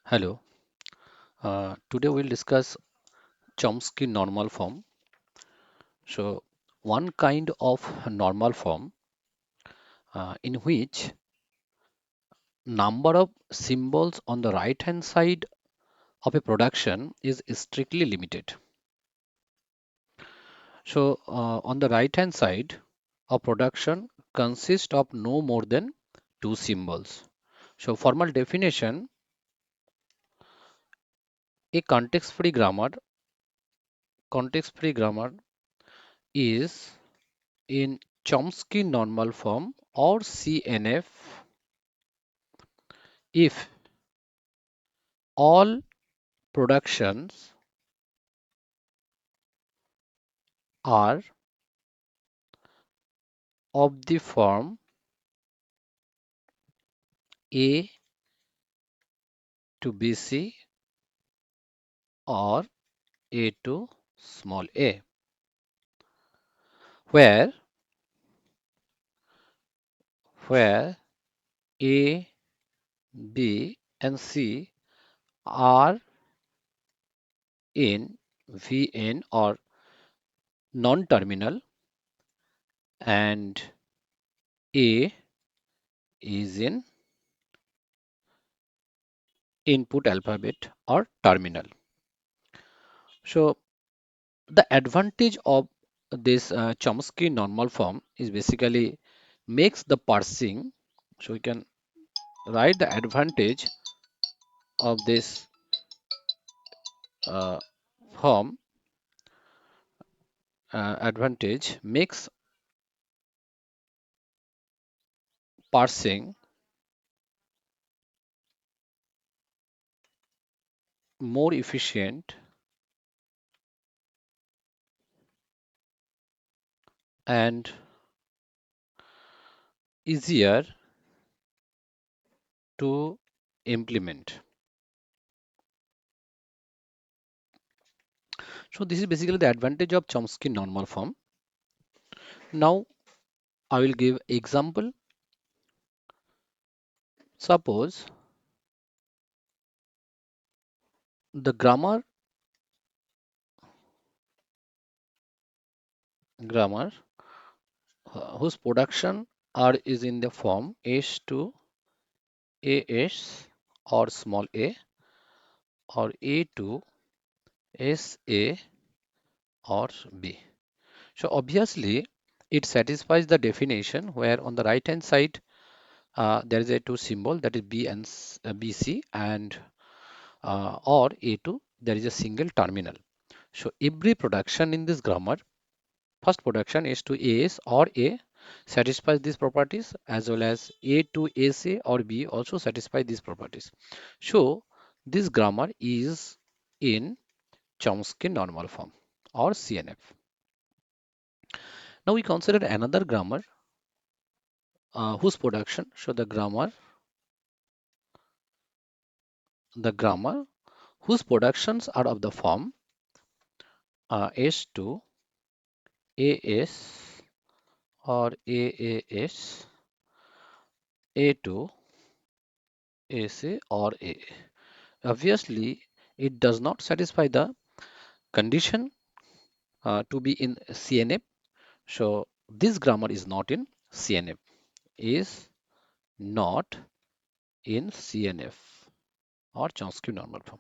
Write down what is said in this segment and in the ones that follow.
Hello. Today we'll discuss Chomsky normal form. So, one kind of normal form in which number of symbols on the right hand side of a production is strictly limited. So, on the right hand side, a production consists of no more than two symbols. So, formal definition: a context-free grammar is in Chomsky normal form or CNF if all productions are of the form A to BC or A to small a, where where A, B, and C are in Vn or non-terminal and A is in input alphabet or terminal. So the advantage of this Chomsky normal form is basically makes the parsing. So we can write the advantage of this uh, form. Advantage makes parsing more efficient and easier to implement. So this is basically the advantage of Chomsky normal form. Now I will give example. Suppose the grammar whose production are is in the form S to AS or small a or A to SA or B. So obviously it satisfies the definition where on the right hand side there is a two symbol, that is B and BC, and or A2 there is a single terminal. So every production in this grammar, first production is to AS or A, satisfies these properties, as well as A to SA or B also satisfy these properties. So this grammar is in Chomsky normal form or CNF. Now we consider another grammar whose production, so the grammar whose productions are of the form S2 AS or AAS, A2 SA or A. Obviously it does not satisfy the condition to be in CNF. So this grammar is not in CNF, is not in CNF or Chomsky normal form,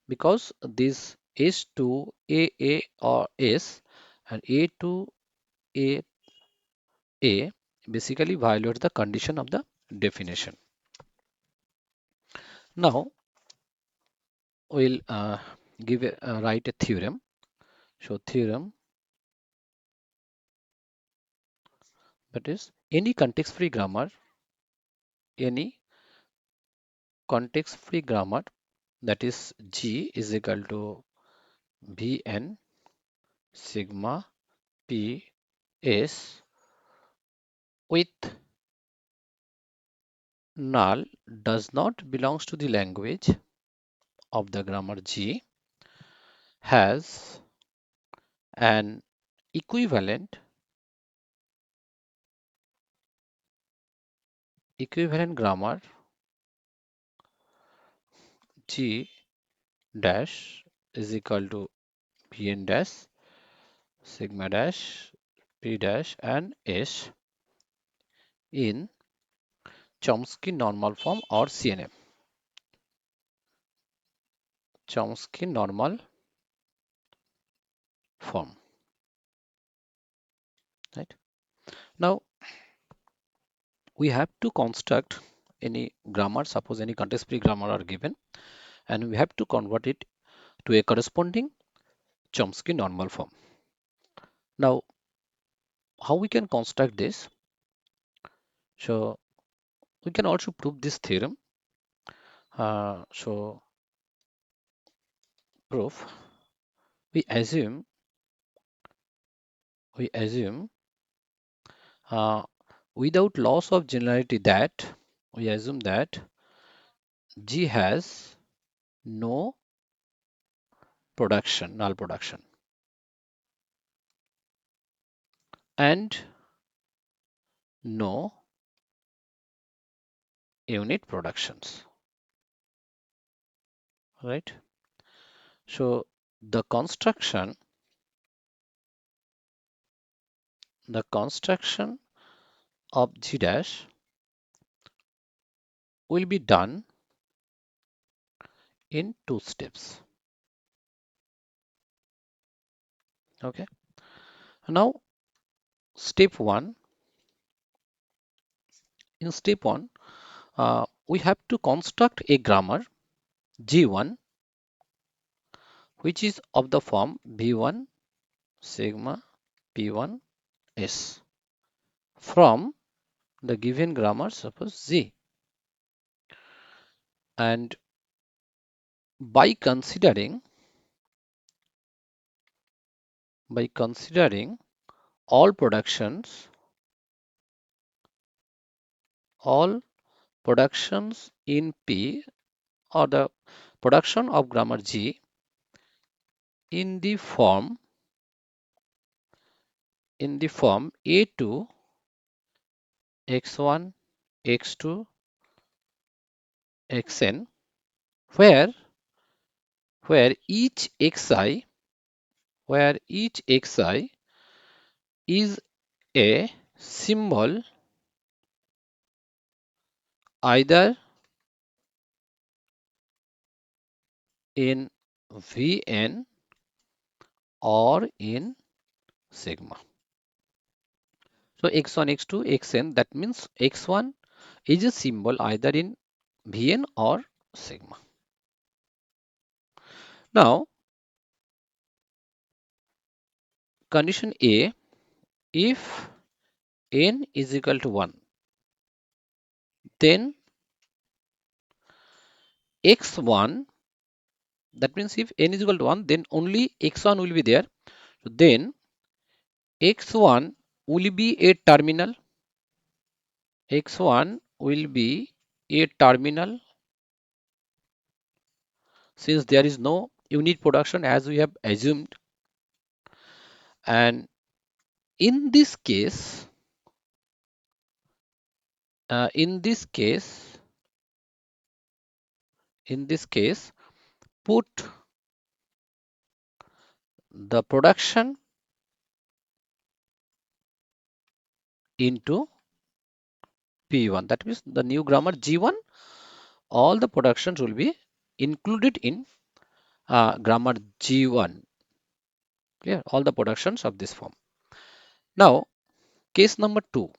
because this S2 AA or S and A2 A basically violates the condition of the definition. Now we'll write a theorem. So theorem, that is any context-free grammar, that is G is equal to Vn sigma P S with null does not belongs to the language of the grammar G, has an equivalent grammar G dash is equal to Pn dash sigma dash P dash and S in Chomsky normal form or CNF. Chomsky normal form. Right. Now we have to construct any grammar. Suppose any context-free grammar are given, and we have to convert it to a corresponding Chomsky normal form. Now, how we can construct this? So we can also prove this theorem. So proof. We assume we assume uh, without loss of generality that we assume that G has no null production, and no unit productions, right? So the construction of G dash will be done in two steps. Okay. Now, step one. In step one, we have to construct a grammar G1, which is of the form B1 sigma P1 S from the given grammar, suppose G. And by considering all productions in P, or the production of grammar G in the form A2 x1 x2 xn, where where each xi is a symbol either in Vn or in sigma. So x1 x2 xn, that means x1 is a symbol either in Vn or sigma. Now condition A, if n is equal to 1, then x1, that means if n is equal to 1, then only x1 will be there. So then x1 will be a terminal. X1 will be a terminal since there is no unit production as we have assumed. And in this case, uh, in this case, in this case, put the production into P1. That means the new grammar G1, all the productions will be included in grammar G1. Clear? All the productions of this form. Now, case number 2,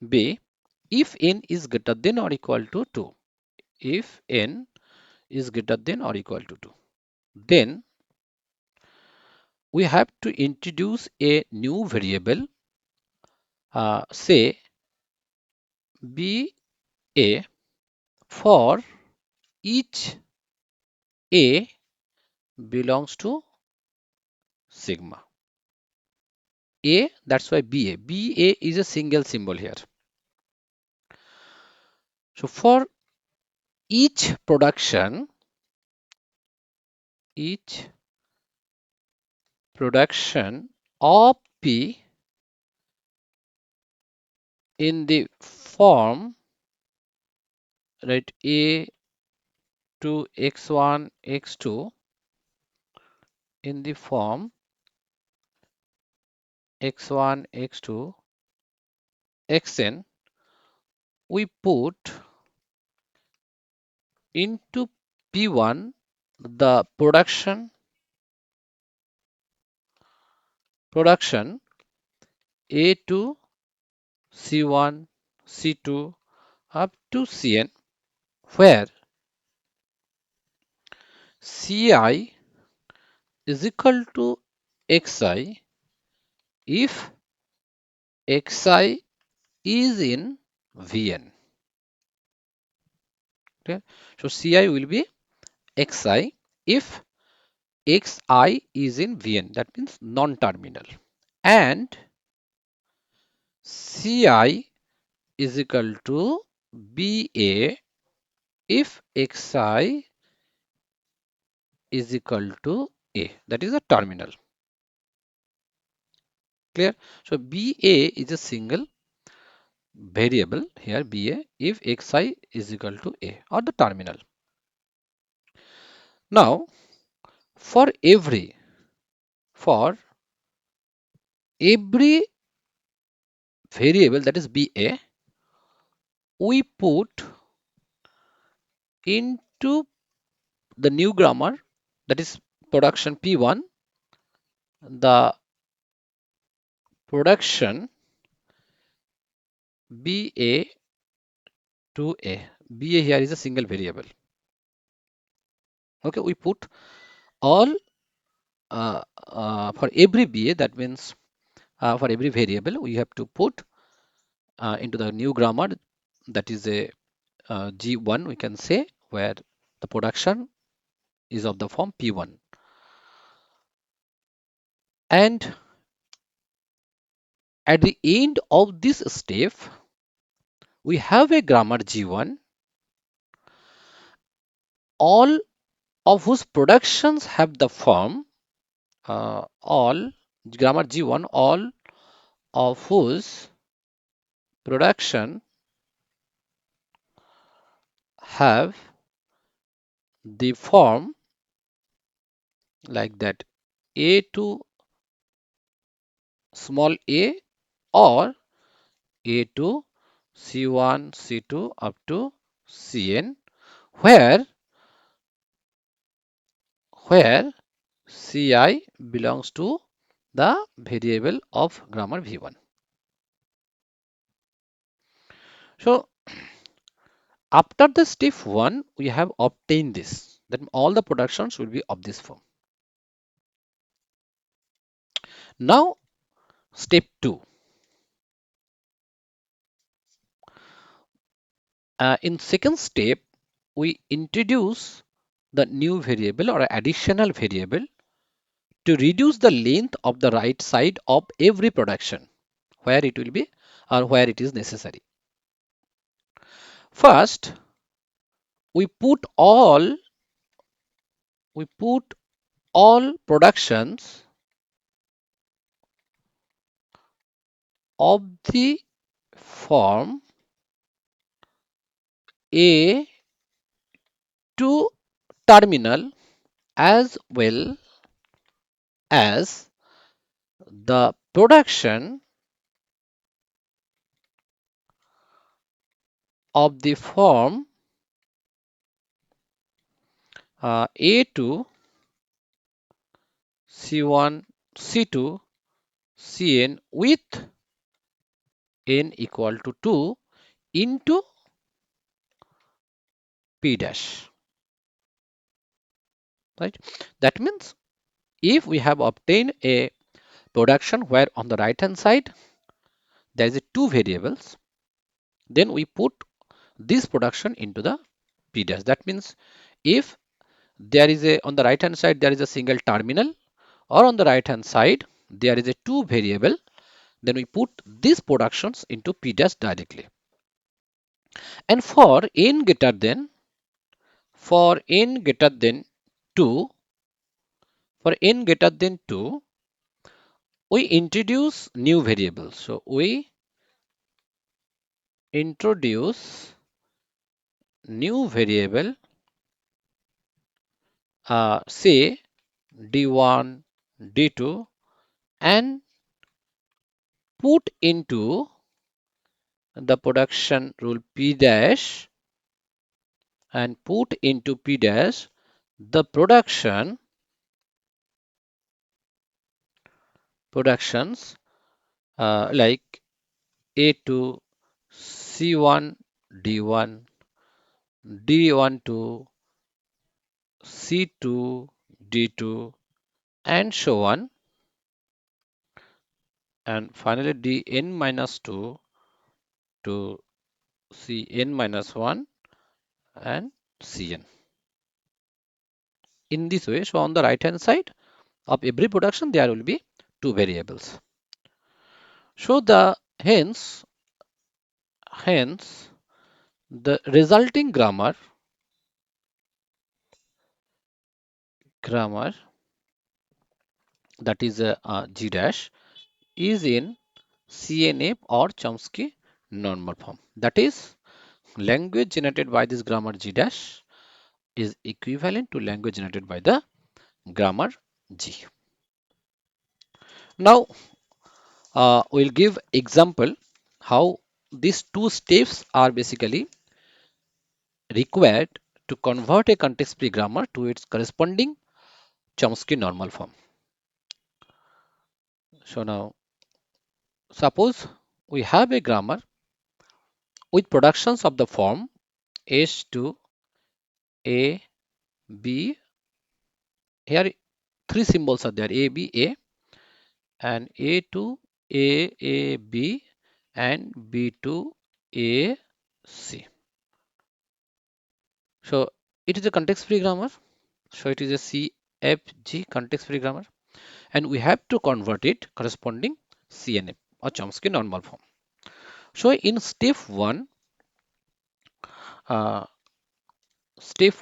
B, if n is greater than or equal to 2. If n is greater than or equal to 2, then we have to introduce a new variable, say B A, for each A belongs to sigma. A, that's why BA. BA is a single symbol here. So for each production of P in the form write a to x1 x2 in the form x1 x2 xn, we put into P1 the production A to C1 C2 up to Cn, where Ci is equal to Xi if Xi is in Vn. Okay? So Ci will be Xi if Xi is in Vn, that means non-terminal, and Ci is equal to Ba if Xi is equal to A, that is a terminal. Clear? So Ba is a single variable here, Ba, if Xi is equal to A or the terminal. Now for every variable, that is Ba, we put into the new grammar, that is production P1, the production Ba to A. Ba here is a single variable. Okay, we put all for every Ba, that means for every variable we have to put into the new grammar, that is a G1, we can say, where the production is of the form P1. And at the end of this step, we have a grammar G1, all of whose productions have the form all grammar G1, all of whose production have the form like that, A to small a or A to C1, C2 up to Cn, where Ci belongs to the variable of grammar V1. So after the step 1, we have obtained this, that all the productions will be of this form. Now step 2. In second step, we introduce the new variable or additional variable to reduce the length of the right side of every production where it will be or where it is necessary. First, we put all productions of the form A to terminal as well as the production of the form A to C1, C2, Cn with n equal to 2 into P dash. Right? That means if we have obtained a production where on the right hand side there is a two variables, then we put this production into the P dash. That means if there is a on the right hand side there is a single terminal, or on the right hand side there is a two variable, then we put these productions into P dash directly. And for n greater than 2, we introduce new variables. So we introduce new variable, say d1, d2, and put into the production rule p dash, and put into p dash the productions like a2, c1, d1, d1 to c2, d2, and so on, and finally dn minus 2 to cn minus 1 and cn. In this way, so on the right hand side of every production there will be two variables. So the hence the resulting grammar, that is g dash, is in CNF or Chomsky normal form. That is, language generated by this grammar g dash is equivalent to language generated by the grammar g. Now we'll give example how these two steps are basically required to convert a context-free grammar to its corresponding Chomsky normal form. So now, suppose we have a grammar with productions of the form S to A, B. Here three symbols are there: A, B, A, and A to A, B, and B to A, C. So it is a context-free grammar. So it is a CFG context-free grammar, and we have to convert it corresponding CNF or Chomsky normal form. So in uh, step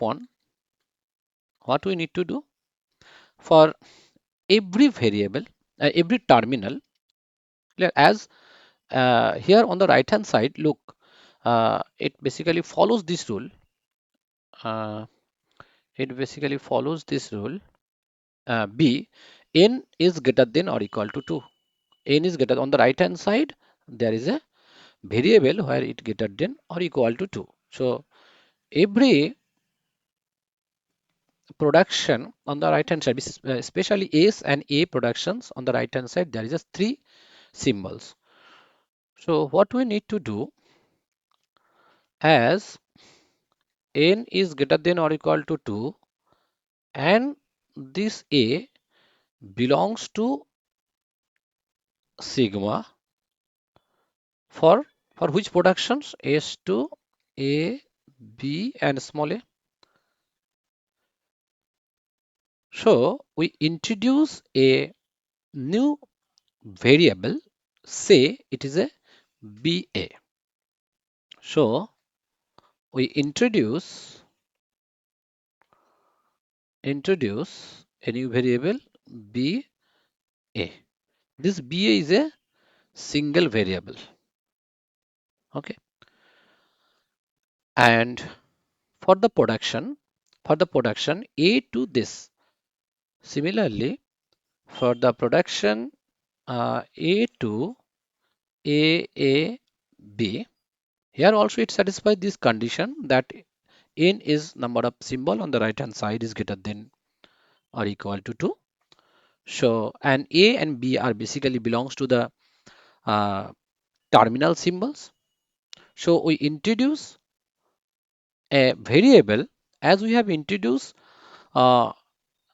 one, what we need to do for every variable, every terminal, as here on the right hand side, look, it basically follows this rule. Uh, it basically follows this rule. B, n is greater than or equal to 2. N is greater on the right hand side. There is a variable where it greater than or equal to 2. So every production on the right hand side, especially S and A productions on the right hand side, there is just three symbols. So what we need to do, as n is greater than or equal to 2 and this A belongs to sigma, for which productions S to A, B, and small a. So we introduce a new variable, say it is a BA. So we introduce a new variable BA. This BA is a single variable. Okay. And for the production A to this. Similarly, for the production A to AAB, here also it satisfies this condition that n is number of symbol on the right hand side is greater than or equal to 2. So, and A and B are basically belongs to the uh, terminal symbols. So we introduce a variable, as we have introduced uh,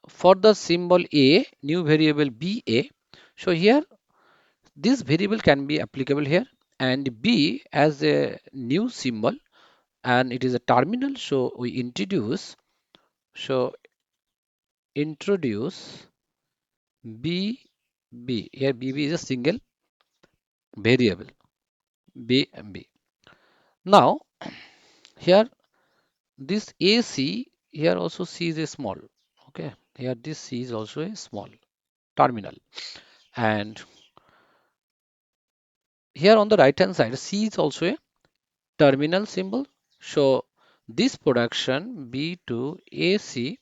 for the symbol A, new variable BA. So here this variable can be applicable here, and B as a new symbol, and it is a terminal. So we introduce BB. Here BB is a single variable, B and B. Now here this AC, here also C is a small. Okay, here this C is also a small terminal, and here on the right hand side C is also a terminal symbol. So this production B to AC,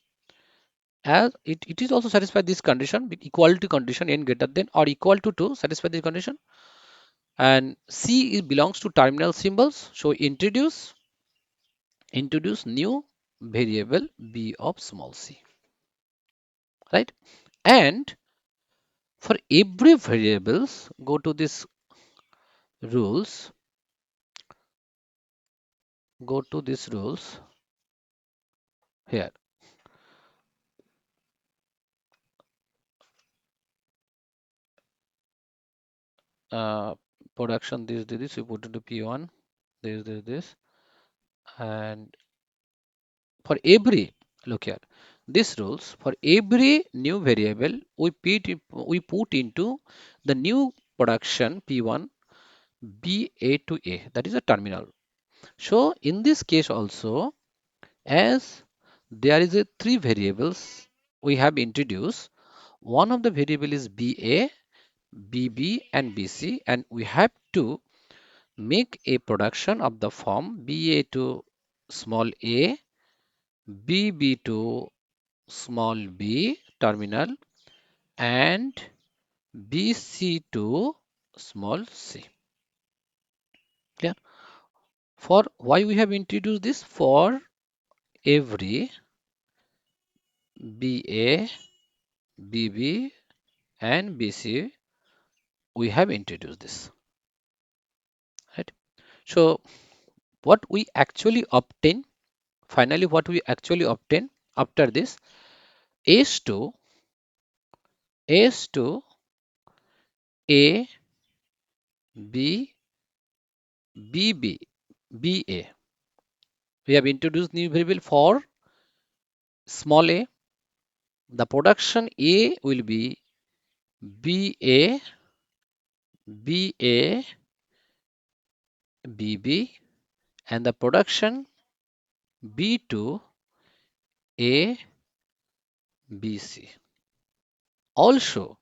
as it is also satisfy this condition with equality condition n greater than or equal to 2 satisfy this condition, and C is belongs to terminal symbols, so introduce new variable B of small c, right? And for every variables, go to this rules, go to this rules here. uh, Production this we put into P1, this, and for every, look here, this rules, for every new variable we put into the new production P1 BA to A, that is a terminal. So in this case also, as there is a three variables we have introduced, one of the variable is BA, BB and BC, and we have to make a production of the form BA to small a, BB to small b terminal, and BC to small c. Clear? For why we have introduced this? For every BA, BB and BC, we have introduced this, right? So what we actually obtain, finally what we actually obtain after this, S2 S2 A, B, BB, BA. We have introduced new variable for small a. The production A will be BA, BA, BB, and the production B2 A, BC. Also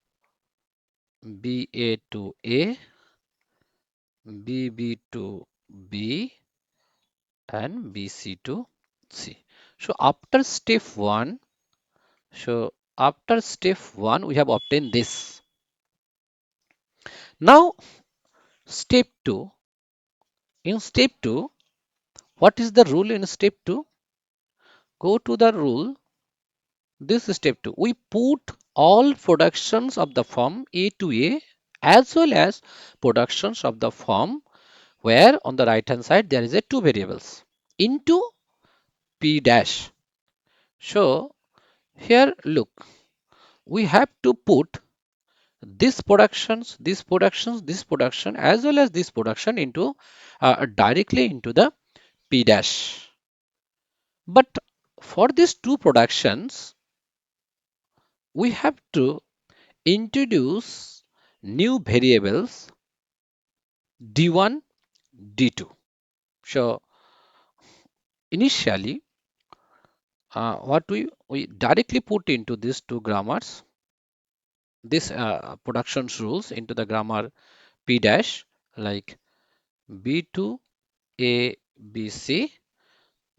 BA to A, BB to B, and BC to C. So after step 1, we have obtained this. Now step 2. In step 2, what is the rule in step 2? Go to the rule. This is step 2. We put all productions of the form A to A as well as productions of the form where on the right hand side there is a two variables into P dash. So here look, we have to put this production as well as this production into directly into the P dash. But for these two productions, we have to introduce new variables D1, D2. So initially, what we directly put into these two grammars, this productions rules into the grammar P dash, like B2 A B C,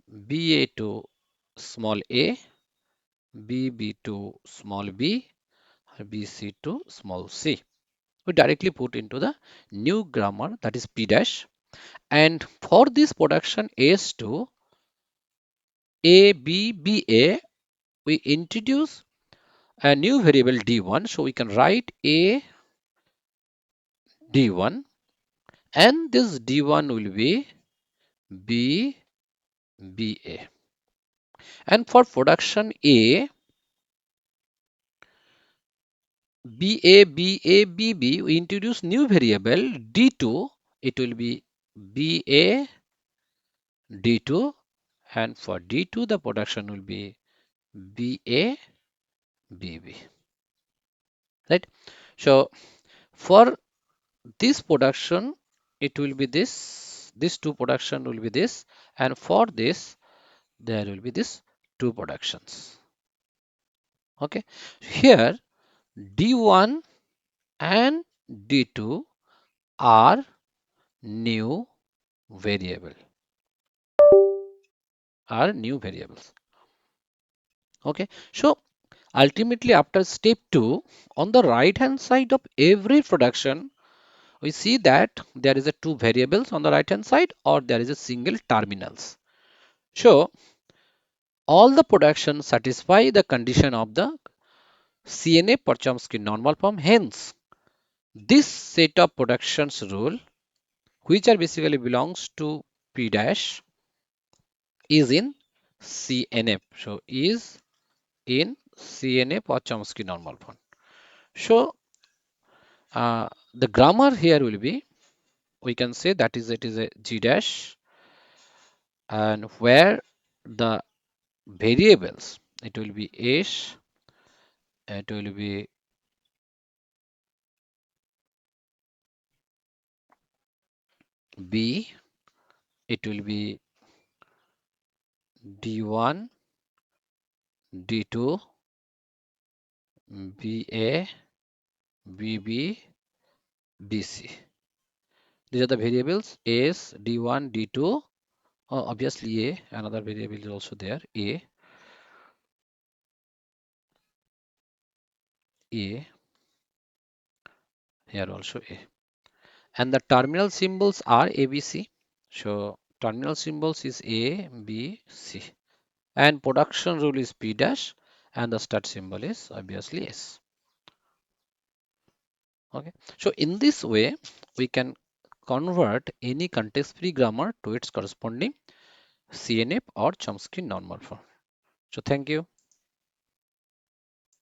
BA to small a, BB to small b, BC to small c. We directly put into the new grammar, that is P dash. And for this production S2 A B B A, we introduce a new variable D1. So we can write A D1, and this D1 will be B B A. And for production A B A B A B B, we introduce new variable D2. It will be B A D2, and for D2 the production will be B A B B, right? So for this production, it will be this two production will be this, and for this there will be this two productions. Okay, here D1 and D2 are new variable. are new variables. Okay, so ultimately after step 2, on the right hand side of every production, we see that there is a two variables on the right hand side, or there is a single terminals. So all the productions satisfy the condition of the CNF or Chomsky normal form. Hence, this set of productions rule, which are basically belongs to P dash, is in CNF. So is in CNF or Chomsky normal form. So the grammar here will be, we can say that is it is a G dash, and where the variables, it will be S, it will be B, it will be D1, D2, BA, BB, BC. These are the variables S, D1, D2. Obviously A, another variable is also there, A, here also A. And the terminal symbols are ABC. So terminal symbols is A, B, C. And production rule is P dash, and the start symbol is obviously S. Okay. So in this way, we can convert any context-free grammar to its corresponding CNF or Chomsky normal form. So thank you.